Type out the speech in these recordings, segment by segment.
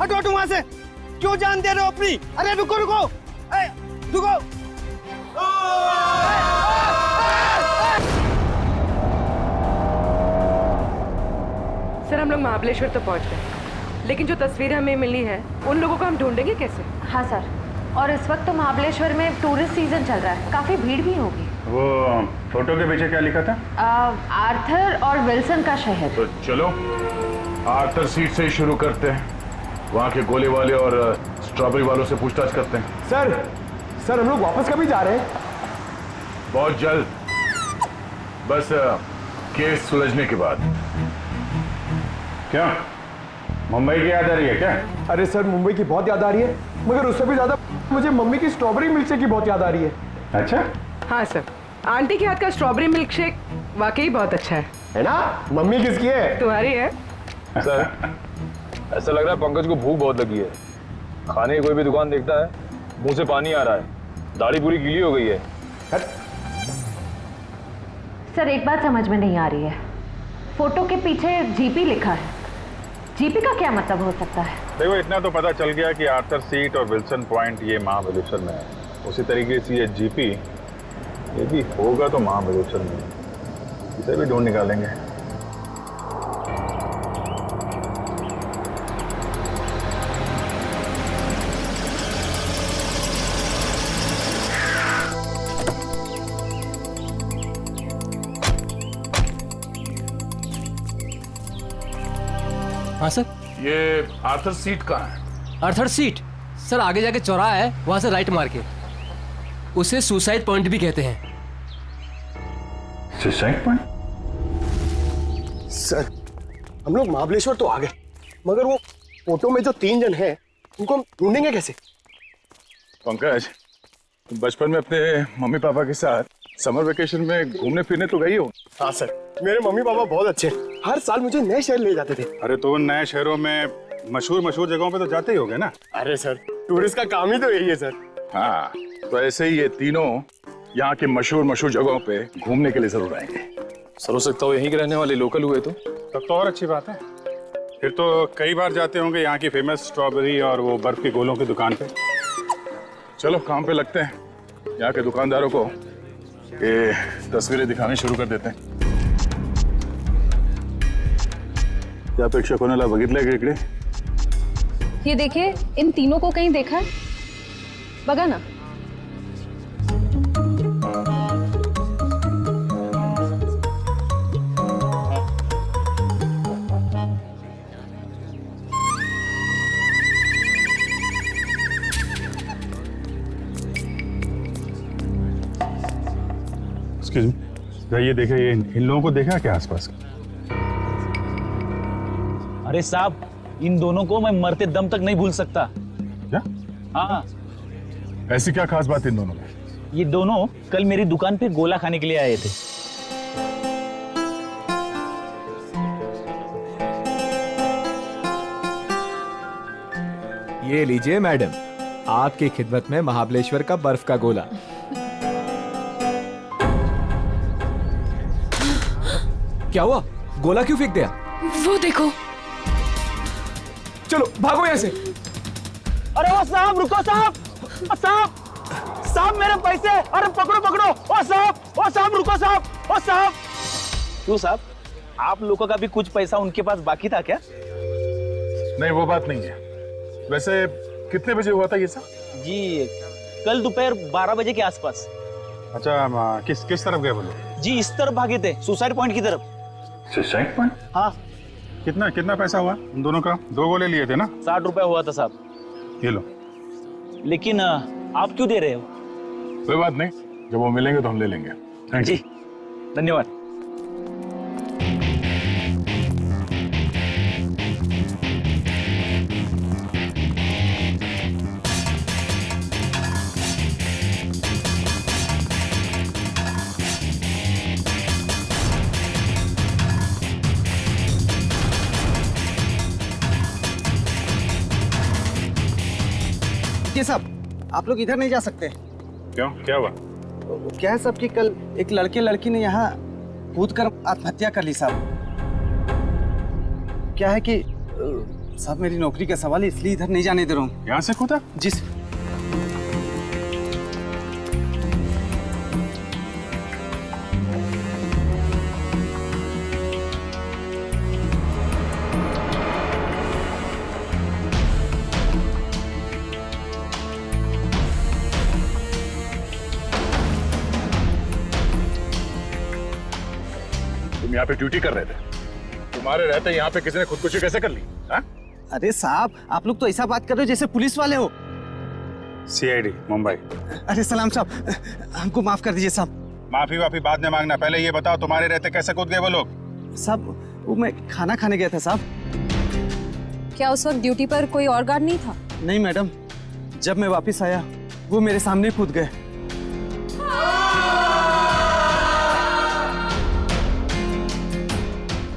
हटो हटो वहां से, क्यों जान दे रहे हो अपनी? अरे रुको रुको, रुको। सर हम लोग महाबलेश्वर तो पहुंच गए, लेकिन जो तस्वीरें हमें मिली है उन लोगों को हम ढूंढेंगे कैसे? हाँ सर, और इस वक्त तो महाबलेश्वर में टूरिस्ट सीजन चल रहा है, काफी भीड़ भी होगी। वो फोटो के पीछे क्या लिखा था? आर्थर और विल्सन का शहर। तो चलो आर्थर सीट से ही शुरू करते हैं, वहाँ के गोले वाले और स्ट्रॉबेरी वालों से पूछताछ करते हैं। सर हम लोग वापस कभी जा रहे हैं? बहुत जल्द, बस केस सुलझने के बाद। क्या मुंबई की याद आ रही है क्या? अरे सर मुंबई की बहुत याद आ रही है, मगर उससे भी ज्यादा मुझे मम्मी की स्ट्रॉबेरी मिल्क शेक की बहुत याद आ रही है। अच्छा, हाँ सर, आंटी के हाथ का स्ट्रॉबेरी मिल्क शेक वाकई बहुत अच्छा है ना? मम्मी किसकी है? तुम्हारी है। सर ऐसा लग रहा है पंकज को भूख बहुत लगी है। खाने की कोई भी दुकान देखता है मुंह से पानी आ रहा है, दाढ़ी पूरी गीली हो गई है। सर एक बात समझ में नहीं आ रही है, फोटो के पीछे जीपी लिखा है, जीपी का क्या मतलब हो सकता है? देखो इतना तो पता चल गया कि आर्थर सीट और विल्सन पॉइंट ये महाबलेश्वर में है, उसी तरीके से ये जीपी ये भी होगा तो महाबलेश्वर में, इसे भी ढूंढ निकालेंगे। हाँ सर। ये आर्थर सीट कहाँ है? आर्थर सीट सर आगे जाके चौराहा है, वहां से राइट मार के, उसे सुसाइड पॉइंट भी कहते हैं। Suicide point? सर हम लोग महाबलेश्वर तो आ गए, मगर वो फोटो में जो 3 जन हैं उनको हम ढूंढेंगे कैसे? पंकज, तुम बचपन में अपने मम्मी पापा के साथ समर वेकेशन में घूमने फिरने तो गई हो? हाँ सर, मेरे मम्मी पापा बहुत अच्छे हैं, हर साल मुझे नए शहर ले जाते थे। अरे तो उन नए शहरों में मशहूर जगहों पे तो जाते ही होगे ना? अरे सर टूरिस्ट का काम ही तो यही है सर। हाँ, तो ऐसे ही ये तीनों यहाँ के मशहूर जगहों पे घूमने के लिए जरूर आएंगे। सर हो सकता हो यहीं के रहने वाले लोकल हुए तो? तब तो और अच्छी बात है, फिर तो कई बार जाते होंगे यहाँ की फेमस स्ट्रॉबेरी और वो बर्फ के गोलों की दुकान पे। चलो काम पे लगते हैं, यहाँ के दुकानदारों को ये तस्वीरें दिखाने शुरू कर देते हैं। क्या अपेक्षा कोणाला बघितलंय का इकडे? ये देखिए, इन तीनों को कहीं देखा है? बघा ना। एक्सक्यूज मी, ये देखा, ये इन लोगों को देखा क्या आसपास? अरे साहब, इन दोनों को मैं मरते दम तक नहीं भूल सकता। क्या? हाँ, ऐसी क्या खास बात इन दोनों में? ये दोनों कल मेरी दुकान पे गोला खाने के लिए आए थे। ये लीजिए मैडम, आपकी खिदमत में महाबलेश्वर का बर्फ का गोला। क्या हुआ? गोला क्यों फेंक दिया? वो देखो। चलो भागो यहाँ से। अरे वो साहब, रुको साहब, साहब मेरे पैसे, अरे पकड़ो पकड़ो, ओ साहब रुको साहब, ओ साहब। क्यों साहब, आप लोगों का भी कुछ पैसा उनके पास बाकी था क्या? नहीं वो बात नहीं है। वैसे कितने बजे हुआ था ये सब? जी कल दोपहर 12 बजे के आसपास। अच्छा, किस तरफ गए वो लोग? जी इस तरफ भागे थे, सुसाइड पॉइंट की तरफ। Suicide point? हाँ। कितना पैसा हुआ उन दोनों का? 2 गोले लिए थे ना? 60 रुपए हुआ था साहब। ये लो। लेकिन आप क्यों दे रहे हो? कोई बात नहीं, जब वो मिलेंगे तो हम ले लेंगे। Thank you. जी धन्यवाद। ये साहब, आप लोग इधर नहीं जा सकते। क्यों, क्या हुआ? क्या है साहब कि कल एक लड़की ने यहाँ कूद कर आत्महत्या कर ली साहब। क्या है कि साहब मेरी नौकरी का सवाल है, इसलिए इधर नहीं जाने दे रहा हूँ। यहाँ से कूदा? जी सर। तुम यहाँ पे ड्यूटी कर रहे थे, तुम्हारे रहते यहाँ पे किसी ने खुदकुशी कैसे कर ली? हाँ? अरे साहब आप लोग तो ऐसा बात कर रहे हो जैसे पुलिस वाले हो। CID मुंबई। अरे सलाम साहब, हमको माफ कर दीजिए साहब। माफी वाफी बाद में मांगना, पहले ये बताओ तुम्हारे रहते कैसे कूद गए वो लोग? साहब वो मैं खाना खाने गया था साहब। क्या उस वक्त ड्यूटी पर कोई और गार्ड नहीं था? नहीं मैडम, जब मैं वापस आया वो मेरे सामने कूद गए।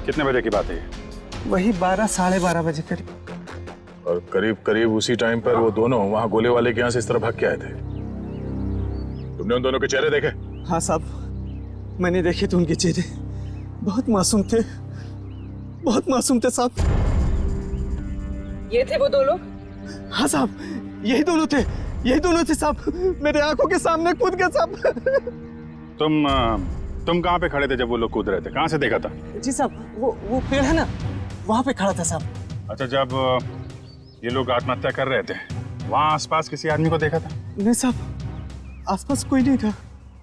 कितने बजे की बात है ये? वही 12 साढ़े 12 बजे करीब। और करीब करीब उसी टाइम पर वो दोनों वहां गोले वाले के यहाँ से इस तरह भाग के आए थे। तुमने उन दोनों के चेहरे देखे? हाँ साहब, मैंने देखे थे उनके चेहरे, बहुत मासूम थे, बहुत मासूम थे साहब। ये थे वो दो लोग? हाँ साहब, यही दोनों थे, यही दोनों थे साहब, मेरे आंखों के सामने कूद गए साहब। तुम कहाँ पे खड़े थे जब वो लोग कूद रहे थे? कहाँ से देखा था? जी साहब, वो पेड़ है ना, वहाँ पे खड़ा था साहब। अच्छा, जब ये लोग आत्महत्या कर रहे थे वहाँ आसपास किसी आदमी को देखा था? नहीं साहब, आसपास कोई नहीं था।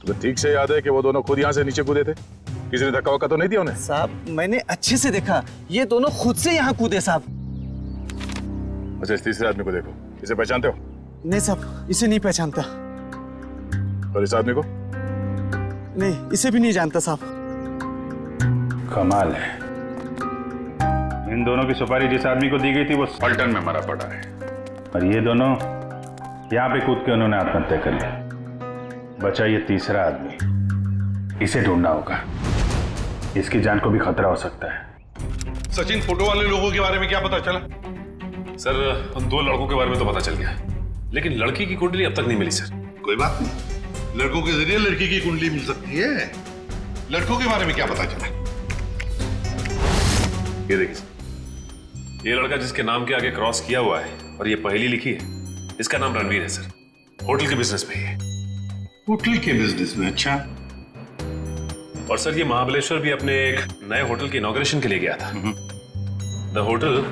तो ठीक से याद है कि वो दोनों खुद यहाँ से नीचे कूदे थे? किसी ने धक्का वक्का तो नहीं दिया उन्हें? साहब मैंने अच्छे से देखा, ये दोनों खुद से यहाँ कूदे साहब। अच्छा, इस तीसरे आदमी को देखो, इसे पहचानते हो? नहीं साहब, इसे नहीं पहचानता। और इस आदमी को? नहीं, इसे भी नहीं जानता साहब। कमाल है, इन दोनों की सुपारी जिस आदमी को दी गई थी वो पलटन में मरा पड़ा है, और ये दोनों यहाँ पे कूद के उन्होंने आत्महत्या कर ली। बचा ये तीसरा आदमी, इसे ढूंढना होगा, इसकी जान को भी खतरा हो सकता है। सचिन, फोटो वाले लोगों के बारे में क्या पता चला? सर, उन दो लड़कों के बारे में तो पता चल गया, लेकिन लड़की की कुंडली अब तक नहीं मिली सर। कोई बात नहीं, लड़कों के जरिए लड़की की कुंडली मिल सकती है। लड़कों के बारे में क्या पता चला? ये देखिए, ये लड़का जिसके नाम के आगे क्रॉस किया हुआ है और ये पहेली लिखी है, इसका नाम रणवीर है सर। होटल के बिजनेस में है। होटल के बिजनेस में? अच्छा। और सर ये महाबलेश्वर भी अपने एक नए होटल के इनॉग्रेशन के लिए गया था, the hotel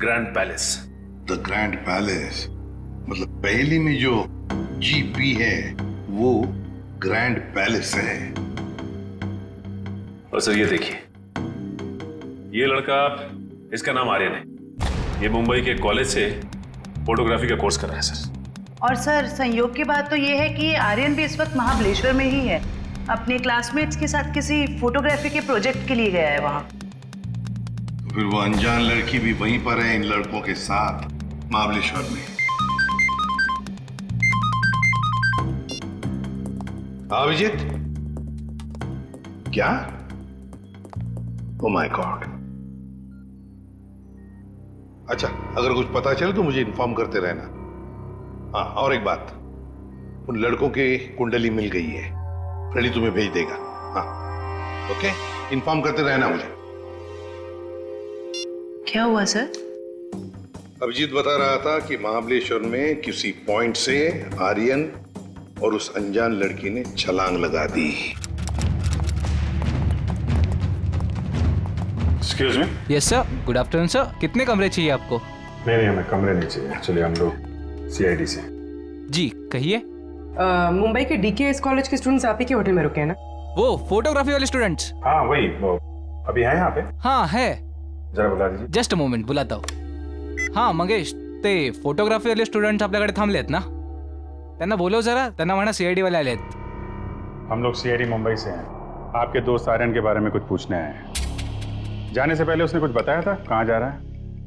grand palace. The grand palace मतलब पहेली में जो GP है वो ग्रैंड पैलेस है। और सर ये देखिए, ये लड़का, इसका नाम आर्यन है, ये मुंबई के कॉलेज से फोटोग्राफी का कोर्स कर रहा है सर। और सर संयोग की बात तो ये है कि आर्यन भी इस वक्त महाबलेश्वर में ही है, अपने क्लासमेट्स के साथ किसी फोटोग्राफी के प्रोजेक्ट के लिए गया है वहां। तो फिर वो अनजान लड़की भी वहीं पर है इन लड़कों के साथ महाबलेश्वर में। अभिजीत, क्या? Oh my God. अच्छा, अगर कुछ पता चले तो मुझे इन्फॉर्म करते रहना। हाँ, और एक बात, उन लड़कों की कुंडली मिल गई है, फ्रेडी तुम्हें भेज देगा। हाँ ओके, इन्फॉर्म करते रहना मुझे। क्या हुआ सर? अभिजीत बता रहा था कि महाबलेश्वर में किसी पॉइंट से आर्यन और उस अनजान लड़की ने छलांग लगा दी। Excuse me. Yes sir, good afternoon sir. कितने कमरे चाहिए आपको? नहीं, हमें कमरे नहीं चाहिए, एक्चुअली हम लोग CID से। जी कहिए। मुंबई के DKS कॉलेज के स्टूडेंट्स आप ही के होटल में रुके हैं ना? वो फोटोग्राफी वाले स्टूडेंट्स? हाँ वही, वो अभी है यहाँ पे? हाँ है। जरा बुला दीजिए। जस्ट अ मोमेंट, बुलाता हूँ। हां मंगेश, ते फोटोग्राफी वाले स्टुडंट्स आपल्याकडे थांबलेत ना? त्यांना बोलव जरा, त्यांना म्हणा CID वाले आलेत। हम लोग CID मुंबई से हैं, आपके दोस्त आर्यन के बारे में कुछ पूछने आए हैं। जाने से पहले उसने कुछ बताया था कहाँ जा रहा है?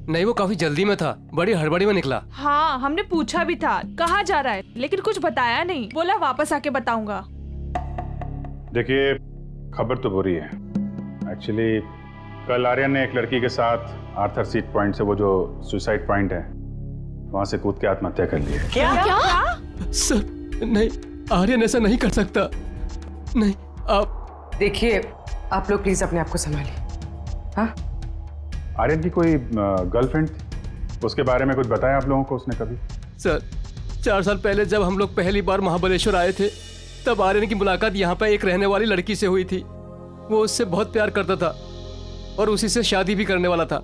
नहीं, वो काफी जल्दी में था, बड़ी हड़बड़ी में निकला। हाँ, हमने पूछा भी था कहाँ जा रहा है, लेकिन कुछ बताया नहीं, बोला वापस आके बताऊंगा। देखिए, खबर तो बुरी है। एक्चुअली कल आर्यन ने एक लड़की के साथ आर्थर सीट पॉइंट से, वो जो सुसाइड पॉइंट है, वहां से कूद के आत्महत्या कर ली है। क्या? सर नहीं, आर्यन ऐसा नहीं कर सकता। नहीं, आप देखिए, आप लोग प्लीज अपने आप को संभालिए। हाँ, आर्यन की कोई गर्लफ्रेंड? उसके बारे में कुछ बताया आप लोगों को उसने कभी? सर 4 साल पहले जब हम लोग पहली बार महाबलेश्वर आए थे तब आर्यन की मुलाकात यहाँ पर एक रहने वाली लड़की से हुई थी। वो उससे बहुत प्यार करता था और उसी से शादी भी करने वाला था।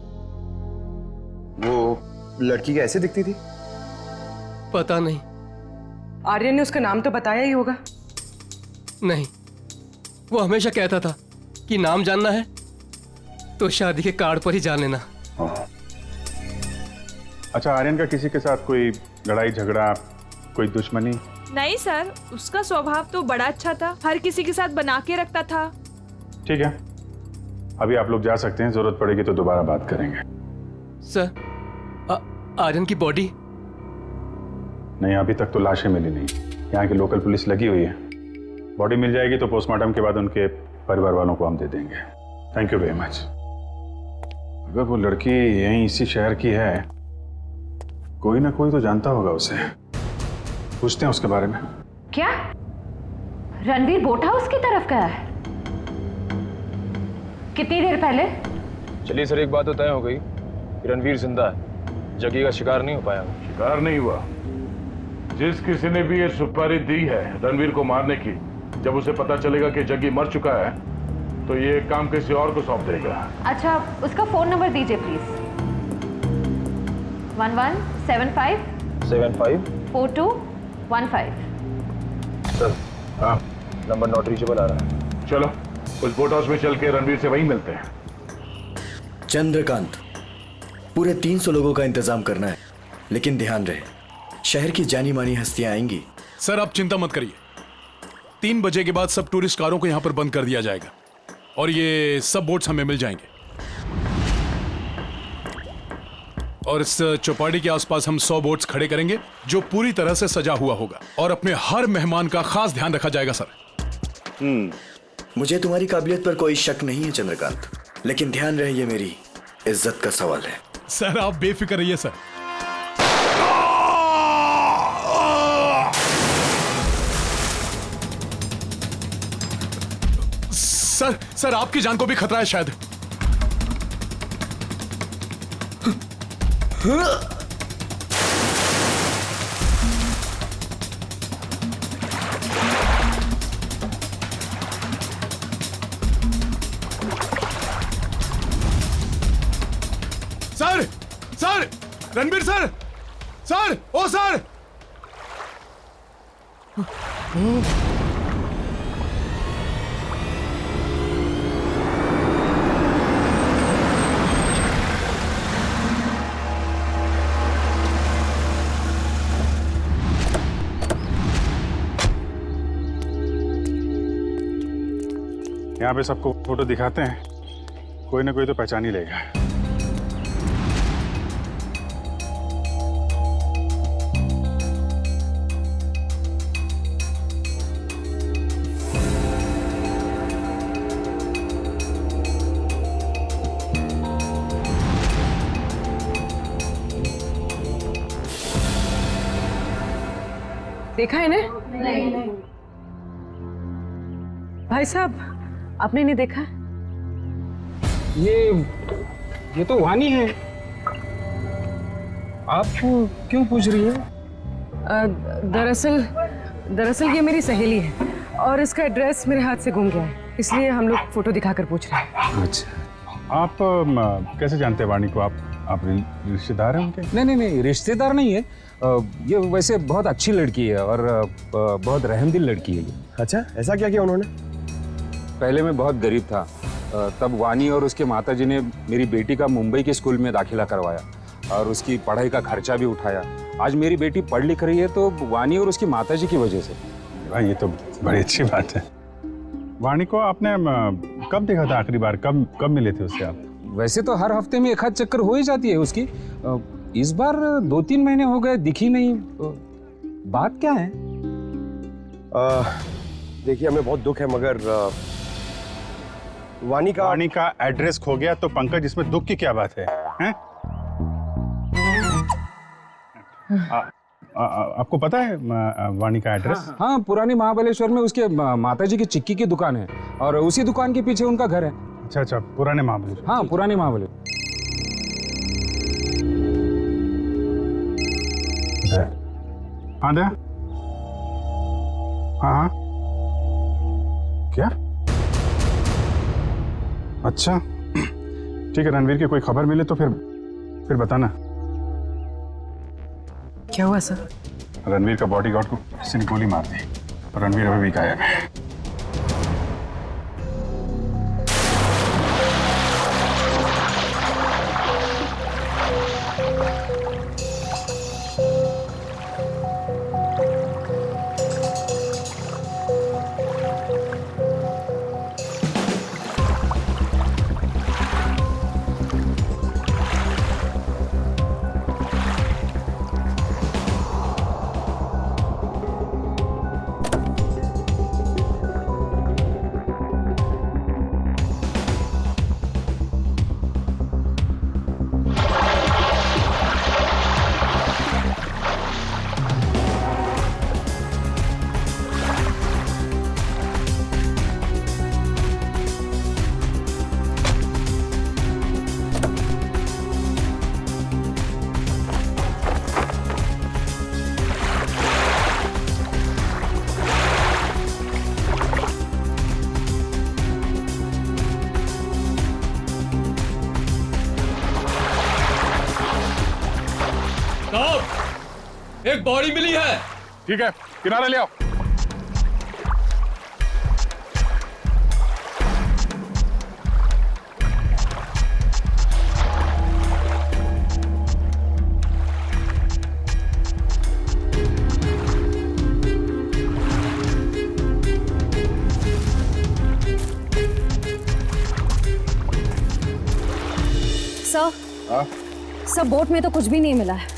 वो लड़की कैसे दिखती थी? पता नहीं। आर्यन ने उसका नाम तो बताया ही होगा। नहीं, वो हमेशा कहता था कि नाम जानना है तो शादी के कार्ड पर ही जान लेना। अच्छा, आर्यन का किसी के साथ कोई लड़ाई झगड़ा, कोई दुश्मनी? नहीं सर, उसका स्वभाव तो बड़ा अच्छा था, हर किसी के साथ बना के रखता था। ठीक है, अभी आप लोग जा सकते हैं, जरूरत पड़ेगी तो दोबारा बात करेंगे। सर आर्यन की बॉडी? नहीं, अभी तक तो लाशें मिली नहीं। यहाँ की लोकल पुलिस लगी हुई है। बॉडी मिल जाएगी तो पोस्टमार्टम के बाद उनके परिवार वालों को हम दे देंगे। Thank you very much. अगर वो लड़की यहीं इसी शहर की है, कोई ना कोई तो जानता होगा उसे। पूछते हैं उसके बारे में। क्या रणवीर बोट हाउस की तरफ गया है? कितनी देर पहले? चलिए सर, एक बात तो तय हो गई कि रणवीर जिंदा है, जग्गी का शिकार नहीं हो पाया। शिकार नहीं हुआ। जिस किसी ने भी ये सुपारी दी है रणवीर को मारने की, जब उसे पता चलेगा कि जग्गी मर चुका है तो ये काम किसी और को सौंप देगा। अच्छा, उसका फोन नंबर दीजिए प्लीज। 1175 4215। सर हाँ, नंबर नॉट रीचेबल आ रहा है। चलो उस बोट हाउस में चल के रणवीर से वहीं मिलते हैं। चंद्रकांत, पूरे 300 लोगों का इंतजाम करना है, लेकिन ध्यान रहे शहर की जानी मानी हस्तियां आएंगी। सर आप चिंता मत करिए, 3 बजे के बाद सब टूरिस्ट कारों को यहाँ पर बंद कर दिया जाएगा और ये सब बोट्स हमें मिल जाएंगे। और इस चौपाटी के आसपास हम 100 बोट्स खड़े करेंगे जो पूरी तरह से सजा हुआ होगा और अपने हर मेहमान का खास ध्यान रखा जाएगा। सर मुझे तुम्हारी काबिलियत पर कोई शक नहीं है चंद्रकांत, लेकिन ध्यान रहे ये मेरी इज्जत का सवाल है। सर आप बेफिक्र रहिए। सर सर सर आपकी जान को भी खतरा है शायद। Sir sir Ranbir sir sir oh sir. यहाँ पे सबको फोटो दिखाते हैं, कोई ना कोई तो पहचान ही लेगा। देखा है ना? नहीं। भाई साहब, आपने नहीं देखा? ये तो वानी है। आप क्यों पूछ रही है? दरअसल ये मेरी सहेली है और इसका एड्रेस मेरे हाथ से गुम गया है, इसलिए हम लोग फोटो दिखाकर पूछ रहे हैं। अच्छा, आप कैसे जानते हैं वाणी को? आप रिश्तेदार हैं उनके? नहीं, रिश्तेदार नहीं है। ये वैसे बहुत अच्छी लड़की है और बहुत रहमदिल लड़की है ये। अच्छा, ऐसा क्या किया उन्होंने? पहले मैं बहुत गरीब था, तब वानी और उसके माताजी ने मेरी बेटी का मुंबई के स्कूल में दाखिला करवाया और उसकी पढ़ाई का खर्चा भी उठाया। आज मेरी बेटी पढ़ लिख रही है तो वानी और उसकी माताजी की वजह से। भाई ये तो बड़ी अच्छी बात है। वाणी को आपने कब देखा था आखिरी बार? कब मिले थे उससे आप? वैसे तो हर हफ्ते में 1 आध चक्कर हो ही जाती है उसकी। इस बार 2-3 महीने हो गए, दिखी नहीं। बात क्या है? देखिए, हमें बहुत दुख है, मगर वाणी का एड्रेस खो गया तो पंकज इसमें दुख की क्या बात है? हैं? आपको पता है वाणी का एड्रेस? हाँ, पुरानी महाबलेश्वर में उसके माताजी की चिक्की की दुकान है और उसी दुकान के पीछे उनका घर है। अच्छा, पुराने महाबलेश्वर। हाँ, पुराने महाबलेश्वर। हाँ दया। हाँ हाँ क्या? अच्छा ठीक है, रणवीर की कोई खबर मिले तो फिर बताना। क्या हुआ सर? रणवीर का बॉडीगार्ड को किसी ने गोली मार दी और रणवीर अभी भी गायब है। एक बॉडी मिली है। ठीक है, किनारे ले आओ। सर बोट में तो कुछ भी नहीं मिला है।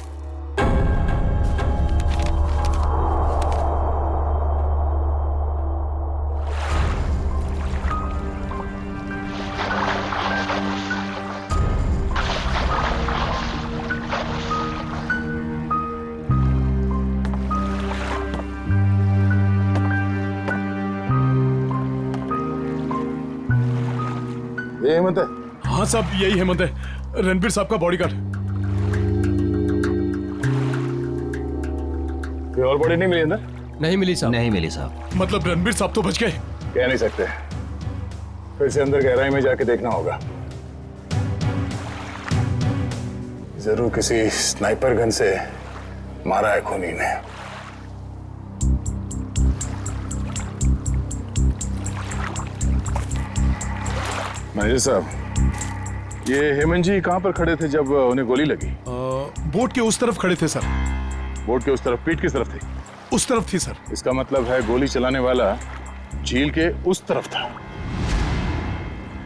ये हेमंत है? हाँ साहब यही हेमंत है, रणबीर साहब का बॉडीगार्ड। कोई और बॉडी नहीं मिली अंदर? नहीं मिली साहब। नहीं मिली साहब। मतलब रणबीर साहब तो बच गए? कह नहीं सकते, फिर से अंदर गहराई में जाके देखना होगा। जरूर किसी स्नाइपर गन से मारा है खूनी ने। मैनेजर साहब, ये हेमंत जी कहाँ पर खड़े थे जब उन्हें गोली लगी? बोट के उस तरफ खड़े थे सर। बोट के उस तरफ? पीठ किस तरफ थी? उस तरफ थी सर। इसका मतलब है गोली चलाने वाला झील के उस तरफ था।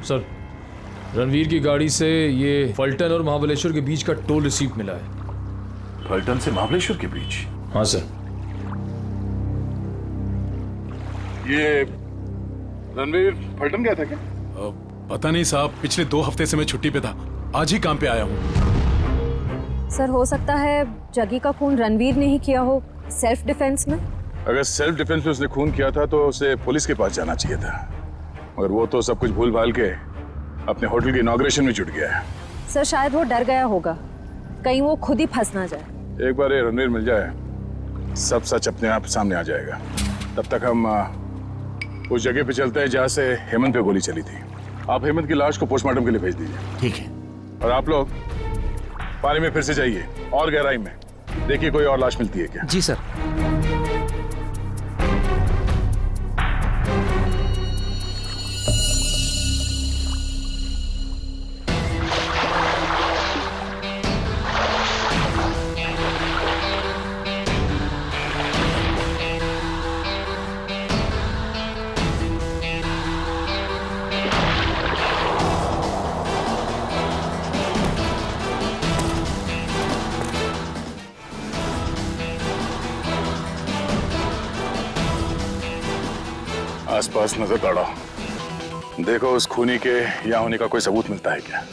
सर, रणवीर की गाड़ी से ये फलटन और महाबलेश्वर के बीच का टोल रिसीप्ट मिला है। फलटन से महाबलेश्वर के बीच? हाँ सर। ये रणवीर फलटन गया था क्या? पता नहीं साहब, पिछले 2 हफ्ते से मैं छुट्टी पे था, आज ही काम पे आया हूँ। सर हो सकता है जगी का खून रणवीर ने ही किया हो, सेल्फ डिफेंस में। अगर सेल्फ डिफेंस में उसने खून किया था तो उसे पुलिस के पास जाना चाहिए था, मगर वो तो सब कुछ भूल भाल के अपने होटल की इनॉग्रेशन में जुट गया है। सर शायद वो डर गया होगा, कहीं वो खुद ही फंस ना जाए। एक बार ये रणवीर मिल जाए, सब सच अपने आप सामने आ जाएगा। तब तक हम उस जगह पे चलते हैं जहाँ से हेमंत पे गोली चली थी। आप हेमंत की लाश को पोस्टमार्टम के लिए भेज दीजिए। ठीक है। और आप लोग पानी में फिर से जाइए और गहराई में देखिए कोई और लाश मिलती है क्या। जी सर। आसपास नजर दौड़ाओ, देखो उस खूनी के यहाँ होने का कोई सबूत मिलता है क्या।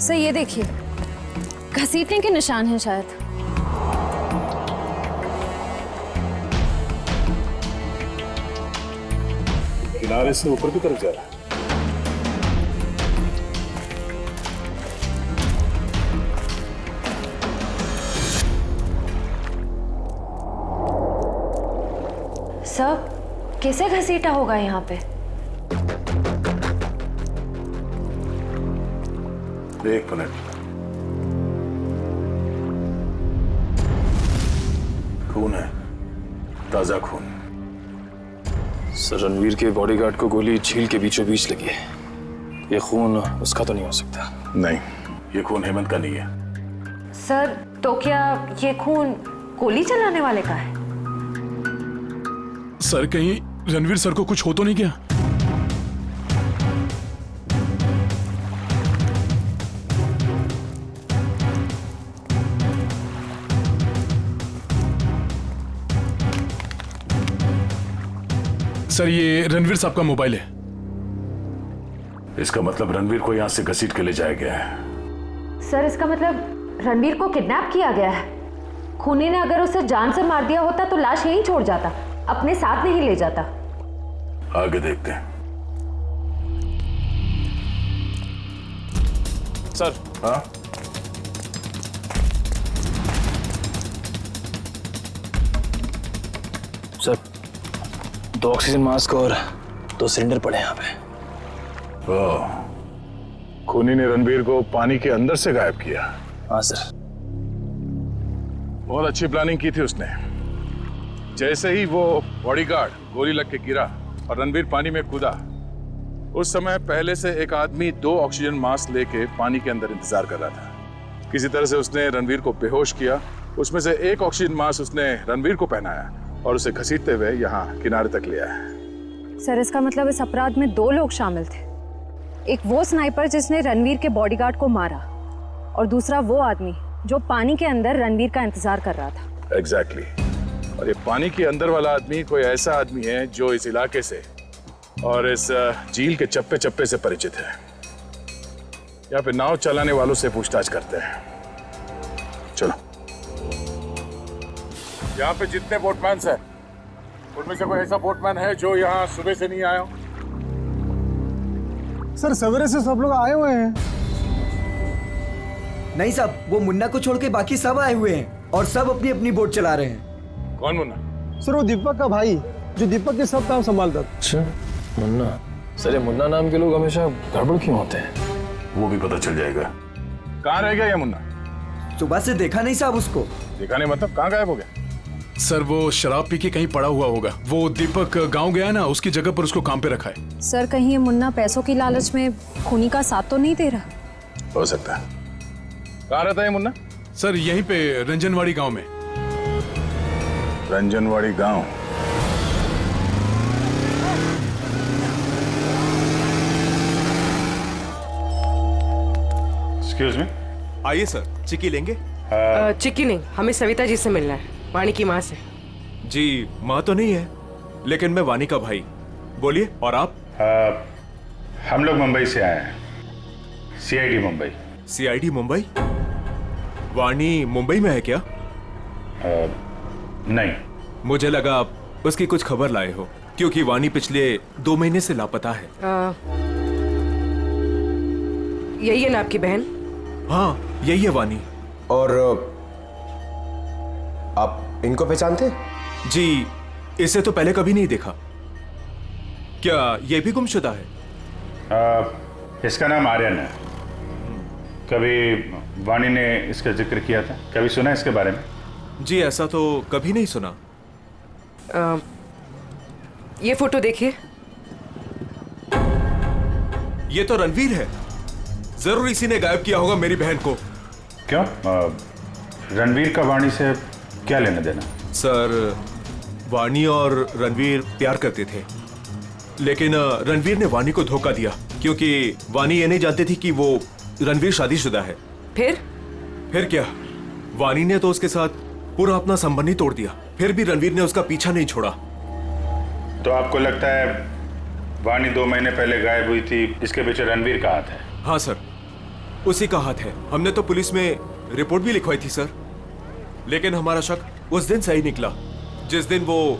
सर ये देखिए, घसीटने के निशान हैं शायद। किनारे से ऊपर की तरफ जा रहा है। सर कैसे घसीटा होगा यहाँ पे? एक मिनट। खून है, ताजा खून। सर रणवीर के बॉडीगार्ड को गोली झील के बीचों बीच लगी है। ये खून उसका तो नहीं हो सकता। नहीं, ये खून हेमंत का नहीं है। सर तो क्या ये खून गोली चलाने वाले का है? सर कहीं रणवीर सर को कुछ हो तो नहीं गया? सर ये रणवीर साहब का मोबाइल है। इसका मतलब रणवीर को यहां से घसीट के ले जाया गया है। सर इसका मतलब रणवीर को किडनैप किया गया है। खूनी ने अगर उसे जान से मार दिया होता तो लाश यहीं छोड़ जाता, अपने साथ नहीं ले जाता। आगे देखते हैं। सर। हाँ? सर 2 ऑक्सीजन मास्क और 2 सिलेंडर पड़े यहाँ पे। खूनी ने रणवीर को पानी के अंदर से गायब किया। हाँ सर। बहुत अच्छी प्लानिंग की थी उसने। जैसे ही वो बॉडीगार्ड गोली लग के गिरा और रणवीर पानी में कूदा, उस समय पहले से एक आदमी 2 ऑक्सीजन मास्क लेके पानी के अंदर इंतजार कर रहा था। किसी तरह से उसने रणवीर को बेहोश किया। उसमें से एक ऑक्सीजन मास्क उसने रणवीर को पहनाया और उसे घसीटते हुए यहाँ किनारे तक ले आया। सर इसका मतलब इस अपराध में 2 लोग शामिल थे। एक वो स्नाइपर जिसने रणवीर के बॉडीगार्ड को मारा और दूसरा वो आदमी जो पानी के अंदर रणवीर का इंतजार कर रहा था। एग्जैक्टली। और ये पानी के अंदर वाला आदमी कोई ऐसा आदमी है जो इस इलाके से और इस झील के चप्पे चप्पे से परिचित है। यहाँ पे नाव चलाने वालों से पूछताछ करते हैं। चलो। यहाँ पे जितने बोटमैन हैं, उनमें से कोई ऐसा बोटमैन है जो यहाँ सुबह से नहीं आया हो? सर सवेरे से सब लोग आए हुए हैं। नहीं साहब, वो मुन्ना को छोड़ के बाकी सब आए हुए हैं और सब अपनी अपनी बोट चला रहे हैं। कौन मुन्ना? सर वो दीपक का भाई, जो दीपक के सब काम संभालता। अच्छा मुन्ना। सर ये मुन्ना नाम के लोग हमेशा गड़बड़ क्यों होते हैं? वो भी पता चल जाएगा। कहाँ रह गया ये मुन्ना? सुबह से देखा नहीं साहब उसको। देखा नहीं मतलब कहाँ गायब हो गया? सर वो शराब पी के कहीं पड़ा हुआ होगा। वो दीपक गांव गया ना, उसकी जगह पर उसको काम पे रखा है। सर कहीं ये मुन्ना पैसों की लालच में खूनी का साथ तो नहीं दे रहा? हो सकता है। कहाँ रहता है मुन्ना? सर यहीं पे रंजनवाड़ी गांव में। रंजनवाड़ी गांव? Excuse me. आइए सर, चिक्की लेंगे? चिक्की नहीं, हमें सविता जी से मिलना है, वाणी की माँ से। जी माँ तो नहीं है, लेकिन मैं वाणी का भाई। बोलिए। और आप? हम लोग मुंबई से आए हैं, CID मुंबई। CID मुंबई? वाणी मुंबई में है क्या? नहीं। मुझे लगा आप उसकी कुछ खबर लाए हो, क्योंकि वाणी पिछले 2 महीने से लापता है। यही है ना आपकी बहन? हाँ यही है वाणी। और आप इनको पहचानते? जी इसे तो पहले कभी नहीं देखा। क्या ये भी गुमशुदा है? इसका नाम आर्यन है। कभी वाणी ने इसका जिक्र किया था? कभी सुना इसके बारे में? जी ऐसा तो कभी नहीं सुना। ये फोटो देखिए। ये तो रणवीर है। जरूर इसी ने गायब किया होगा मेरी बहन को। क्यों? रणवीर का वाणी से क्या लेना देना? सर वाणी और रणवीर प्यार करते थे, लेकिन रणवीर ने वाणी को धोखा दिया, क्योंकि वाणी ये नहीं जानती थी कि वो रणवीर शादीशुदा है। फिर क्या? वाणी ने तो उसके साथ पूरा अपना संबंध ही तोड़ दिया। फिर भी रणवीर ने उसका पीछा नहीं छोड़ा। तो आपको लगता है वाणी 2 महीने पहले गायब हुई थी, इसके पीछे रणवीर का हाथ है? हाँ सर। उसी का हाथ है। हमने तो पुलिस में रिपोर्ट भी लिखवाई थी सर, लेकिन हमारा शक उस दिन सही निकला जिस दिन वो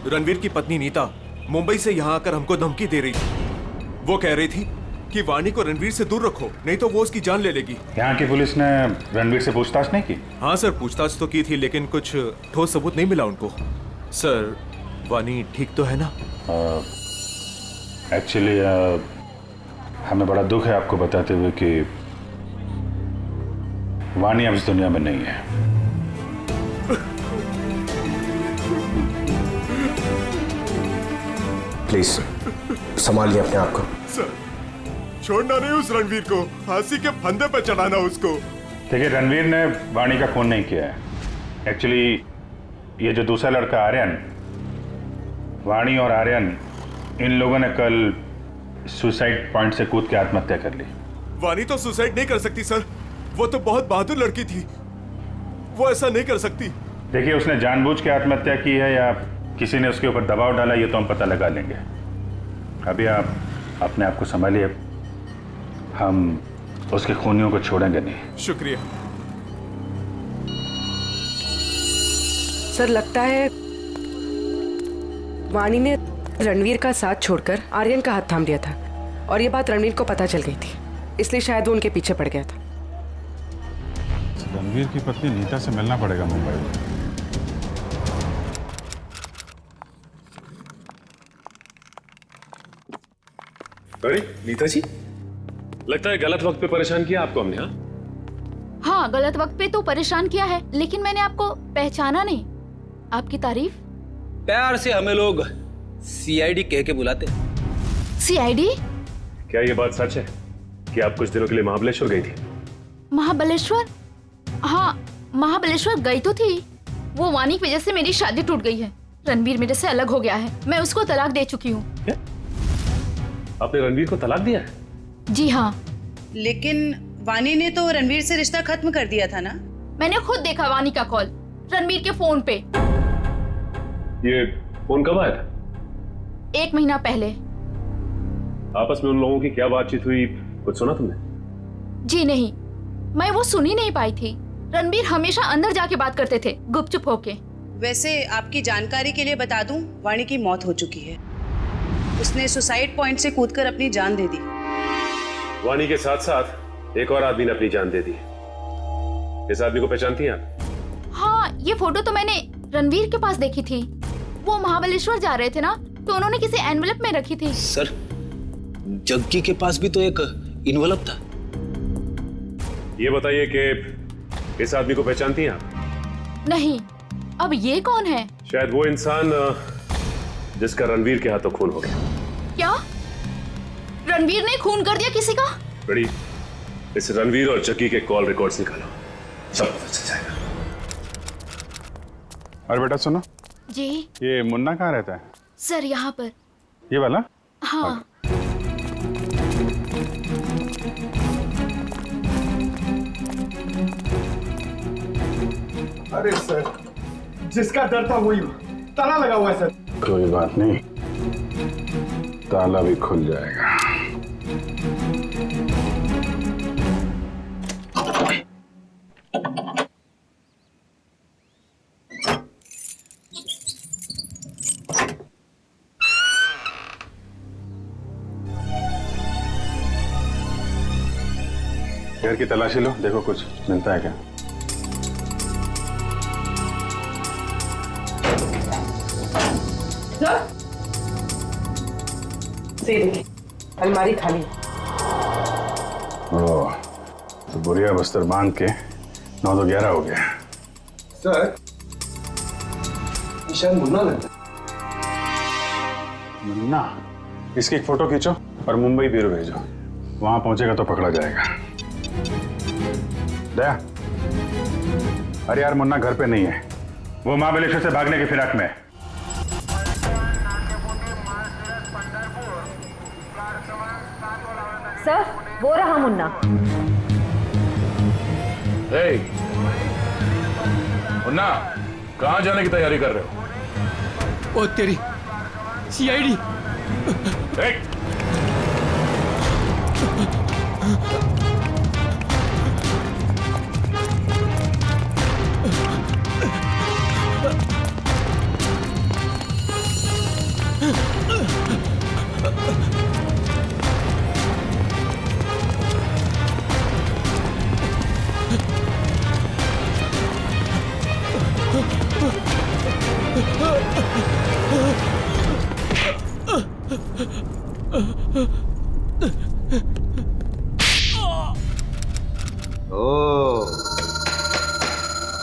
रणवीर की पत्नी नीता मुंबई से यहाँ आकर हमको धमकी दे रही थी। वो कह रही थी कि वानी को रणवीर से दूर रखो, नहीं तो वो उसकी जान ले लेगी। यहाँ की पुलिस ने रणवीर से पूछताछ नहीं की? हाँ सर, पूछताछ तो की थी, लेकिन कुछ ठोस सबूत नहीं मिला उनको। सर, वानी ठीक तो है ना? एक्चुअली हमें बड़ा दुख है आपको बताते हुए कि वानी अब इस दुनिया में नहीं है। प्लीज संभालिए अपने आप को। सर, छोड़ना नहीं उस रणवीर को, फांसी के फंदे पर चढ़ाना उसको। देखिए, रणवीर ने वानी का खून नहीं किया है। एक्चुअली ये जो दूसरा लड़का आर्यन, वानी और आर्यन, इन लोगों ने कल सुसाइड पॉइंट से कूद के आत्महत्या कर ली। वानी तो सुसाइड नहीं कर सकती सर, वो तो बहुत बहादुर लड़की थी, वो ऐसा नहीं कर सकती। देखिए, उसने जानबूझ के आत्महत्या की है या किसी ने उसके ऊपर दबाव डाला, ये तो हम पता लगा लेंगे। अभी आप अपने आप को संभालिए, हम उसके खूनियों को छोड़ेंगे नहीं। शुक्रिया सर। लगता है वानी ने रणवीर का साथ छोड़कर आर्यन का हाथ थाम लिया था और ये बात रणवीर को पता चल गई थी, इसलिए शायद वो उनके पीछे पड़ गया था। रणवीर की पत्नी नीता से मिलना पड़ेगा मुंबई में। अरे नीता जी, लगता है गलत वक्त पे परेशान किया आपको हमने। हाँ, गलत वक्त पे तो परेशान किया है, लेकिन मैंने आपको पहचाना नहीं। आपकी तारीफ? प्यार से हमें लोग सीआईडी कह के बुलाते। सीआईडी? क्या ये बात सच है कि आप कुछ दिनों के लिए महाबलेश्वर गई थी? महाबलेश्वर? हाँ, महाबलेश्वर गई तो थी। वो वानी की वजह से मेरी शादी टूट गई है। रणवीर मेरे से अलग हो गया है, मैं उसको तलाक दे चुकी हूँ। आपने रणवीर को तलाक दिया है? जी हाँ। लेकिन वानी ने तो रणवीर से रिश्ता खत्म कर दिया था ना? मैंने खुद देखा वानी का कॉल रणवीर के फोन पे। ये फोन कब आया था? 1 महीना पहले। आपस में उन लोगों की क्या बातचीत हुई, कुछ सुना तुमने? जी नहीं, मैं वो सुन ही नहीं पाई थी। रणवीर हमेशा अंदर जाके बात करते थे, गुपचुप होके। वैसे आपकी जानकारी के लिए बता दूं, वानी की मौत हो चुकी है। उसने सुसाइड पॉइंट से कूदकर अपनी जान दे दी। वानी के साथ साथ एक और आदमी ने अपनी जान दे दी। इस आदमी को पहचानती हैं आप? हाँ, ये फोटो तो मैंने रणवीर के पास देखी थी। वो महाबलेश्वर जा रहे थे ना, तो उन्होंने किसी एनवेलप में रखी थी। सर, जग्गी के पास भी तो एक इन्वेलप था। ये बताइए कि इस आदमी को पहचानती हैं आप? नहीं। अब ये कौन है? शायद वो इंसान जिसका रणवीर के हाथों खून हो गया। क्या रणवीर ने खून कर दिया किसी का? बड़ी, इस रणवीर और जग्गी के कॉल रिकॉर्ड्स निकालो, सब पता चल जाएगा। और बेटा सुनो जी। ये मुन्ना कहाँ रहता है? सर, यहाँ पर। ये वाला? हाँ। अरे सर, जिसका डर था वही ताला लगा हुआ है सर। कोई बात नहीं, ताला भी खुल जाएगा। घर की तलाशी लो, देखो कुछ मिलता है क्या। अलमारी खाली। ओह, तो बुढ़िया बस्तर बांध के 9 तो 11 हो गया। सर, शायद मुन्ना लगता है। मुन्ना? इसकी एक फोटो खींचो और मुंबई ब्यूरो भेजो, वहां पहुंचेगा तो पकड़ा जाएगा। दया, अरे यार मुन्ना घर पे नहीं है, वो महाबलेश्वर से भागने की फिराक में है। सर, वो रहा मुन्ना। मुन्ना, कहाँ जाने की तैयारी कर रहे हो? ओ तेरी सीआईडी।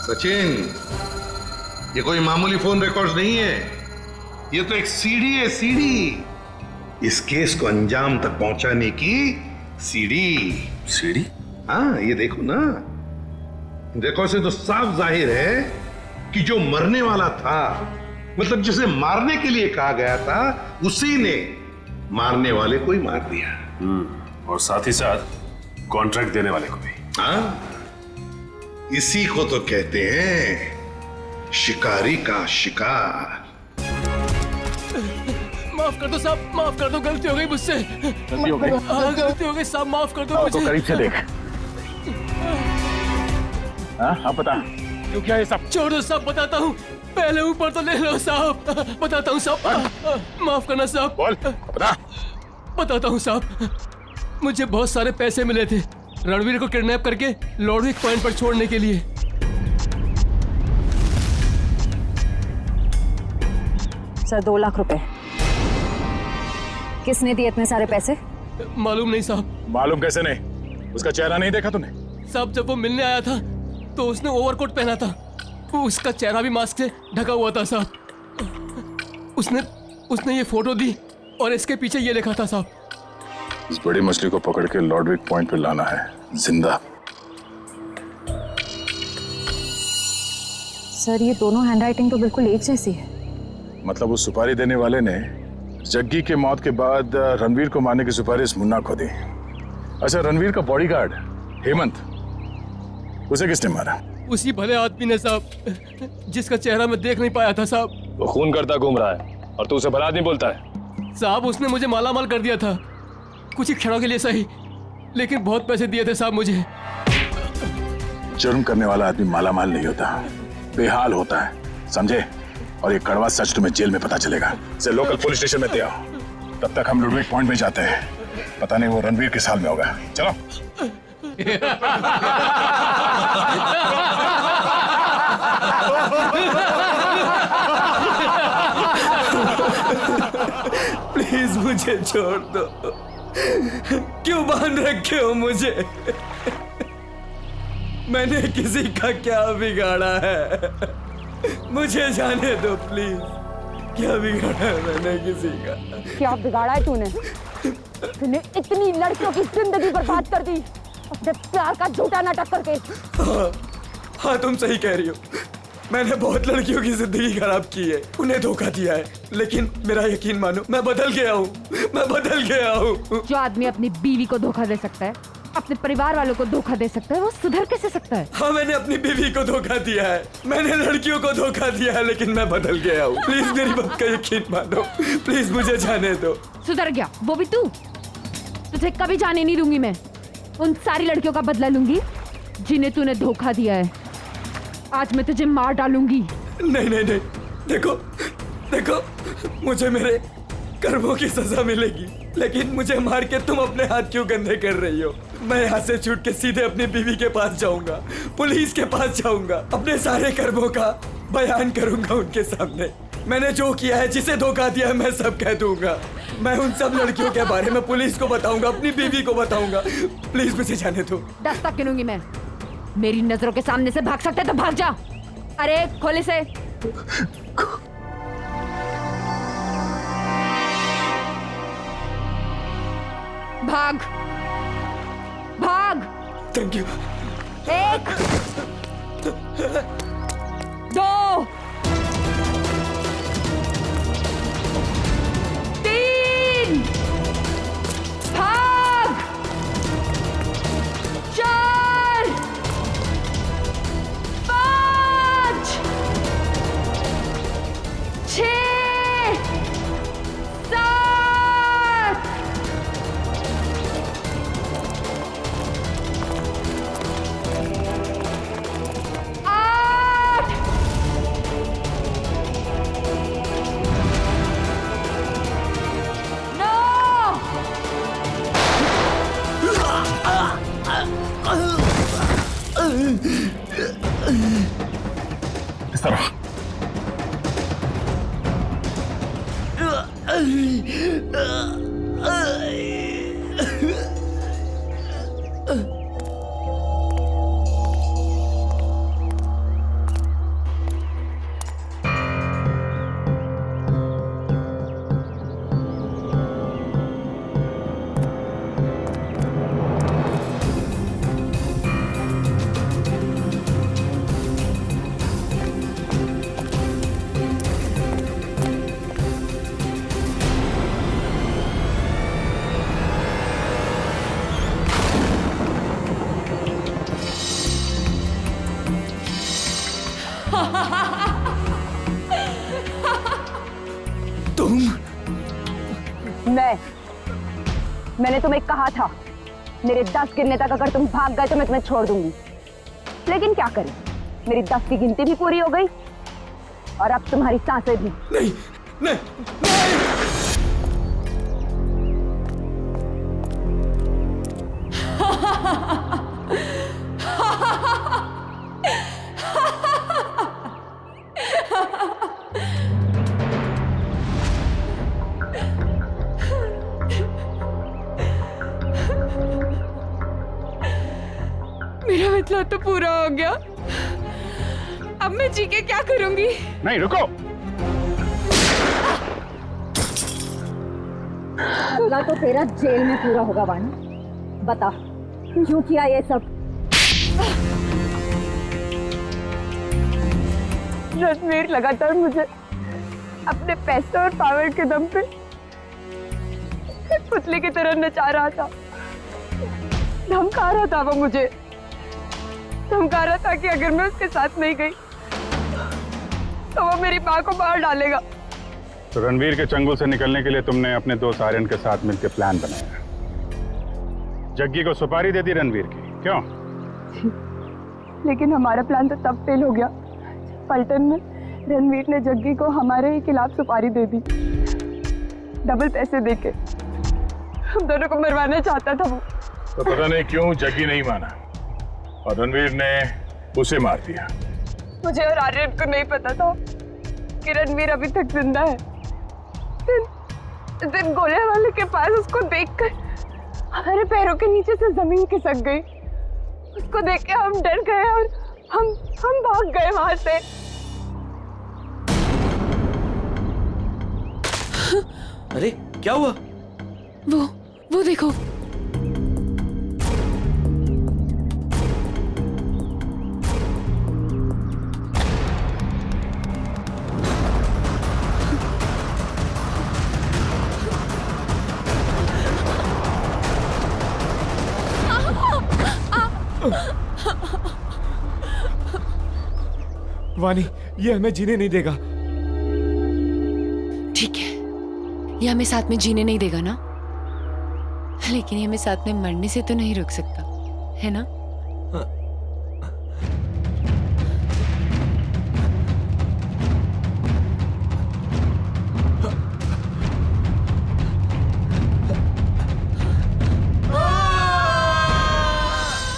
सचिन, ये कोई मामूली फोन रिकॉर्ड्स नहीं है, ये तो एक सीढ़ी है, सीढ़ी। इस केस को अंजाम तक पहुंचाने की सीढ़ी। सीढ़ी? हाँ, ये देखो ना, देखो से तो साफ जाहिर है कि जो मरने वाला था, मतलब जिसे मारने के लिए कहा गया था, उसी ने मारने वाले को ही मार दिया। और साथ ही साथ कॉन्ट्रैक्ट देने वाले को भी। हाँ, इसी को तो कहते हैं शिकारी का शिकार। माफ कर दो साहब, माफ कर दो, गलती हो गई मुझसे। गलती हो गई? हाँ, गलती हो गई साहब, माफ कर दो तो मुझे। करीब से देख। हाँ, बता क्यों क्या ये सब? छोड़ दो साहब, बताता हूँ। पहले ऊपर तो ले लो साहब, बताता हूँ साहब। माफ करना साहब। बोल, बता। बताता हूँ साहब, मुझे बहुत सारे पैसे मिले थे रणवीर को किडनैप करके लॉर्डविक पॉइंट पर छोड़ने के लिए। सर 2 लाख रुपए। किसने दिए इतने सारे पैसे? मालूम नहीं साहब। मालूम कैसे नहीं? उसका चेहरा नहीं देखा तूने? साहब जब वो मिलने आया था तो उसने ओवरकोट पहना था, उसका चेहरा भी मास्क से ढका हुआ था साहब। उसने ये फोटो दी और इसके पीछे ये लिखा था साहब। इस बड़ी मछली को पकड़ के लॉर्डविक पॉइंट पे लाना है, जिंदा। सर ये दोनों हैंडराइटिंग तो बिल्कुल एक जैसी है। मतलब उस सुपारी देने वाले ने जग्गी के मौत के बाद रणवीर को मारने की सुपारी मुन्ना को दी। अच्छा, रणवीर का बॉडीगार्ड हेमंत, उसे किसने मारा? उसी भले आदमी ने साहब, जिसका चेहरा मैं देख नहीं पाया था साहब। वो खून करता घूम रहा है और तू उसे भला आदमी बोलता है? साहब उसने मुझे मालामाल कर दिया था, कुछ ही क्षणों के लिए सही, लेकिन बहुत पैसे दिए थे साहब मुझे। जुर्म करने वाला आदमी मालामाल नहीं होता, बेहाल होता है, समझे? और ये कड़वा सच तुम्हें जेल में पता चलेगा। से लोकल पुलिस स्टेशन में आओ, तब तक हम लॉर्डविक पॉइंट में जाते हैं। पता नहीं वो रणवीर किस हाल में होगा। चलो। प्लीज मुझे छोड़ दो, क्यों बांध रखे हो मुझे? मैंने किसी का क्या बिगाड़ा है? मुझे जाने दो प्लीज। क्या बिगाड़ा है मैंने किसी का? क्या बिगाड़ा है तूने? तूने इतनी लड़कियों की जिंदगी बर्बाद कर दी अपने प्यार का झूठा नाटक करके। हाँ, तुम सही कह रही हो। मैंने बहुत लड़कियों की जिंदगी खराब की है, उन्हें धोखा दिया है, लेकिन मेरा यकीन मानो, मैं बदल गया हूँ, मैं बदल गया हूँ। जो आदमी अपनी बीवी को धोखा दे सकता है, अपने परिवार वालों को धोखा दे सकता है, वो सुधर कैसे सकता है? हाँ, मैंने अपनी बीवी को धोखा दिया है, मैंने लड़कियों को धोखा दिया है, लेकिन मैं बदल गया हूँ। प्लीज मेरी बात का यकीन मानो, प्लीज मुझे जाने दो। सुधर गया वो भी तू? तुझे कभी जाने नहीं दूंगी मैं। उन सारी लड़कियों का बदला लूंगी जिन्हें तूने धोखा दिया है। आज मैं तुझे मार डालूंगी। नहीं नहीं नहीं, देखो देखो, मुझे मेरे कर्मों की सजा मिलेगी, लेकिन मुझे मार के तुम अपने हाथ क्यों गंदे कर रही हो? मैं यहाँ से छूट के सीधे अपनी बीवी के पास जाऊंगा, पुलिस के पास जाऊंगा, अपने सारे कर्मों का बयान करूंगा उनके सामने। मैंने जो किया है, जिसे धोखा दिया है, मैं सब कह दूंगा। मैं उन सब लड़कियों के बारे में पुलिस को बताऊंगा, अपनी बीवी को बताऊंगा। प्लीज मुझे जाने दो। दस्तक गिनूंगी मैं। मेरी नजरों के सामने से भाग सकते तो भाग जा। अरे खोल इसे। भाग भाग। Thank you. 1 2 3 भाग। 4 5 6 7 8 इस तरफ। तुम? मैंने तुम्हें कहा था मेरे 10 गिनने तक अगर तुम भाग गए तो मैं तुम्हें छोड़ दूंगी, लेकिन क्या करें, मेरी 10 की गिनती भी पूरी हो गई और अब तुम्हारी सांसें भी। नहीं नहीं मेरा मतलब तो पूरा हो गया। अब मैं जी के क्या करूंगी? नहीं, रुको। पूरा तो तेरा जेल में पूरा होगा वानी। बता क्यों किया ये सब? रणवीर लगातार मुझे अपने पैसे और पावर के दम पे पुतले की तरह नचा रहा था। धमका रहा था वो मुझे, धमका रहा था कि अगर मैं उसके साथ नहीं गई तो वो मेरी माँ को मार डालेगा। तो रणवीर के चंगुल से निकलने के लिए तुमने अपने दोस्त आर्यन के साथ मिलकर प्लान बनाया। जग्गी को सुपारी दे दी रणवीर की, क्यों? लेकिन हमारा प्लान तो तब फेल हो गया पलटन में रणवीर ने जग्गी को हमारे ही खिलाफ सुपारी दे दी, डबल पैसे देके। हम दोनों को मरवाना चाहता था वो। तो पता नहीं क्यों जग्गी नहीं माना और रणवीर ने उसे मार दिया। मुझे और आर्यन को नहीं पता था कि रणवीर अभी तक जिंदा है। दिन गोले वाले के पास उसको देखकर हमारे पैरों के नीचे से जमीन खिसक गई। उसको देख के हम डर गए और हम भाग गए वहां से। अरे क्या हुआ? वो देखो। वानी, ये हमें जीने नहीं देगा। ठीक है, ये हमें साथ में जीने नहीं देगा ना, लेकिन ये हमें साथ में मरने से तो नहीं रोक सकता, है ना?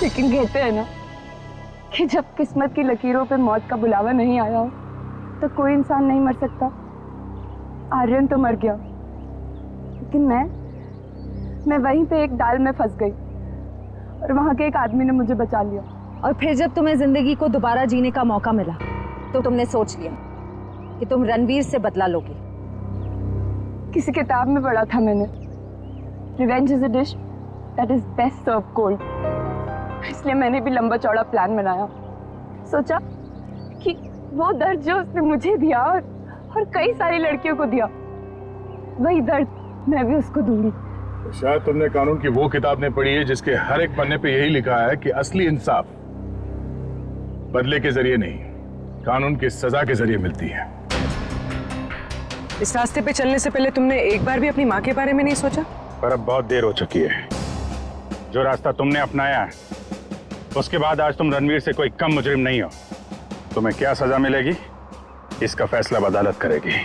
लेकिन कहते हैं ना कि जब किस्मत की लकीरों पे मौत का बुलावा नहीं आया हो तो कोई इंसान नहीं मर सकता। आर्यन तो मर गया, लेकिन मैं वहीं पे एक डाल में फंस गई और वहां के एक आदमी ने मुझे बचा लिया। और फिर जब तुम्हें जिंदगी को दोबारा जीने का मौका मिला तो तुमने सोच लिया कि तुम रणवीर से बदला लोगे। किसी किताब में पढ़ा था मैंने, revenge is a dish that is best serve cold. इसलिए मैंने भी लंबा चौड़ा प्लान बनाया। सोचा कि वो दर्द जो उसने मुझे दिया और कई सारी लड़कियों को दिया, वही दर्द मैं भी उसको दूंगी। तो शायद तुमने कानून की वो किताब नहीं पढ़ी है जिसके हर एक पन्ने पे यही लिखा है कि असली इंसाफ बदले के जरिए नहीं, कानून की सजा के जरिए मिलती है। इस रास्ते पे चलने से पहले तुमने एक बार भी अपनी माँ के बारे में नहीं सोचा? पर अब बहुत देर हो चुकी है। जो रास्ता तुमने अपनाया है उसके बाद आज तुम रणवीर से कोई कम मुजरिम नहीं हो। तुम्हें क्या सजा मिलेगी इसका फैसला अदालत करेगी।